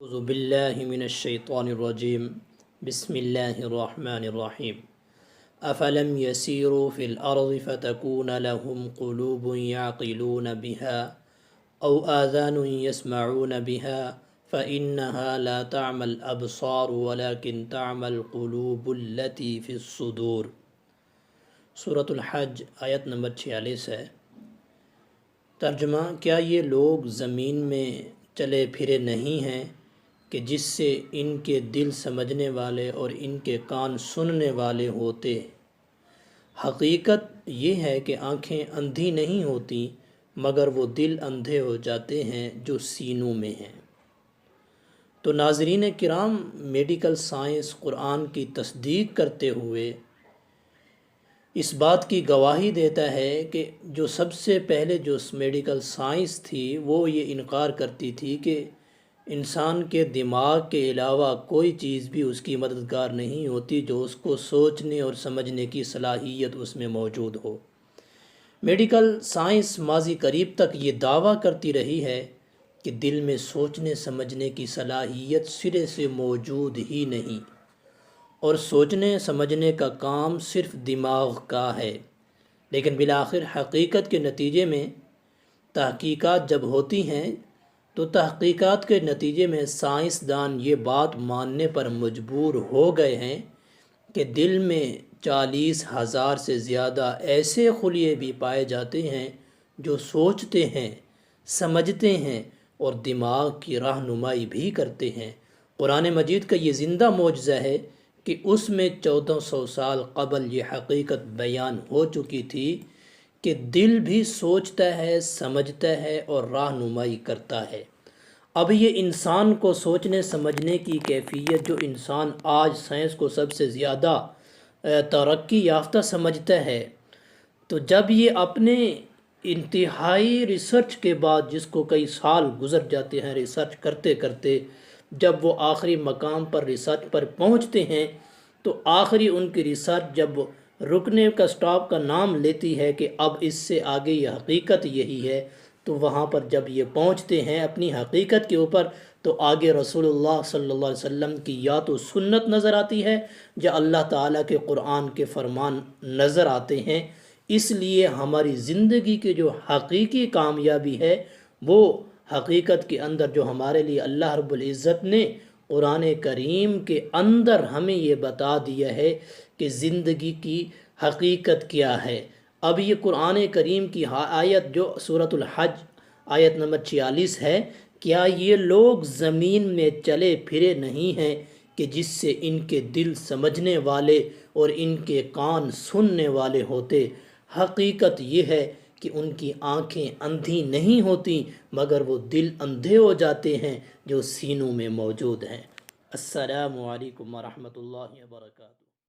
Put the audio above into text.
اعوذ باللہ من الشیطان الرجیم بسم اللہ الرحمن الرحیم افلم یسیروا فی الارض فتکون لهم قلوب یعقلون بها او آذان یسمعون بها فإنها لا تعمى الابصار ولكن تعمى القلوب التي في الصدور۔ سورۃ الحج آیت نمبر 46 ہے۔ ترجمہ: کیا یہ لوگ زمین میں چلے پھرے نہیں ہیں کہ جس سے ان کے دل سمجھنے والے اور ان کے کان سننے والے ہوتے؟ حقیقت یہ ہے کہ آنکھیں اندھی نہیں ہوتی مگر وہ دل اندھے ہو جاتے ہیں جو سینوں میں ہیں۔ تو ناظرین کرام، میڈیکل سائنس قرآن کی تصدیق کرتے ہوئے اس بات کی گواہی دیتا ہے کہ جو سب سے پہلے جو میڈیکل سائنس تھی وہ یہ انکار کرتی تھی کہ انسان کے دماغ کے علاوہ کوئی چیز بھی اس کی مددگار نہیں ہوتی جو اس کو سوچنے اور سمجھنے کی صلاحیت اس میں موجود ہو۔ میڈیکل سائنس ماضی قریب تک یہ دعویٰ کرتی رہی ہے کہ دل میں سوچنے سمجھنے کی صلاحیت سرے سے موجود ہی نہیں اور سوچنے سمجھنے کا کام صرف دماغ کا ہے، لیکن بالآخر حقیقت کے نتیجے میں تحقیقات جب ہوتی ہیں تو تحقیقات کے نتیجے میں سائنسدان یہ بات ماننے پر مجبور ہو گئے ہیں کہ دل میں 40,000 سے زیادہ ایسے خلیے بھی پائے جاتے ہیں جو سوچتے ہیں، سمجھتے ہیں اور دماغ کی رہنمائی بھی کرتے ہیں۔ قرآن مجید کا یہ زندہ معجزہ ہے کہ اس میں 1400 سال قبل یہ حقیقت بیان ہو چکی تھی کہ دل بھی سوچتا ہے، سمجھتا ہے اور رہنمائی کرتا ہے۔ اب یہ انسان کو سوچنے سمجھنے کی کیفیت جو انسان آج سائنس کو سب سے زیادہ ترقی یافتہ سمجھتا ہے، تو جب یہ اپنے انتہائی ریسرچ کے بعد، جس کو کئی سال گزر جاتے ہیں ریسرچ کرتے کرتے، جب وہ آخری مقام پر ریسرچ پر پہنچتے ہیں تو آخری ان کی ریسرچ جب رکنے کا سٹاپ کا نام لیتی ہے کہ اب اس سے آگے یہ حقیقت یہی ہے، تو وہاں پر جب یہ پہنچتے ہیں اپنی حقیقت کے اوپر تو آگے رسول اللہ صلی اللہ علیہ وسلم کی یا تو سنت نظر آتی ہے یا اللہ تعالیٰ کے قرآن کے فرمان نظر آتے ہیں۔ اس لیے ہماری زندگی کی جو حقیقی کامیابی ہے وہ حقیقت کے اندر جو ہمارے لیے اللہ رب العزت نے قرآن کریم کے اندر ہمیں یہ بتا دیا ہے کہ زندگی کی حقیقت کیا ہے۔ اب یہ قرآن کریم کی آیت جو سورۃ الحج آیت نمبر 46 ہے، کیا یہ لوگ زمین میں چلے پھرے نہیں ہیں کہ جس سے ان کے دل سمجھنے والے اور ان کے کان سننے والے ہوتے؟ حقیقت یہ ہے کہ ان کی آنکھیں اندھی نہیں ہوتی مگر وہ دل اندھے ہو جاتے ہیں جو سینوں میں موجود ہیں۔ السلام علیکم ورحمۃ اللہ وبرکاتہ۔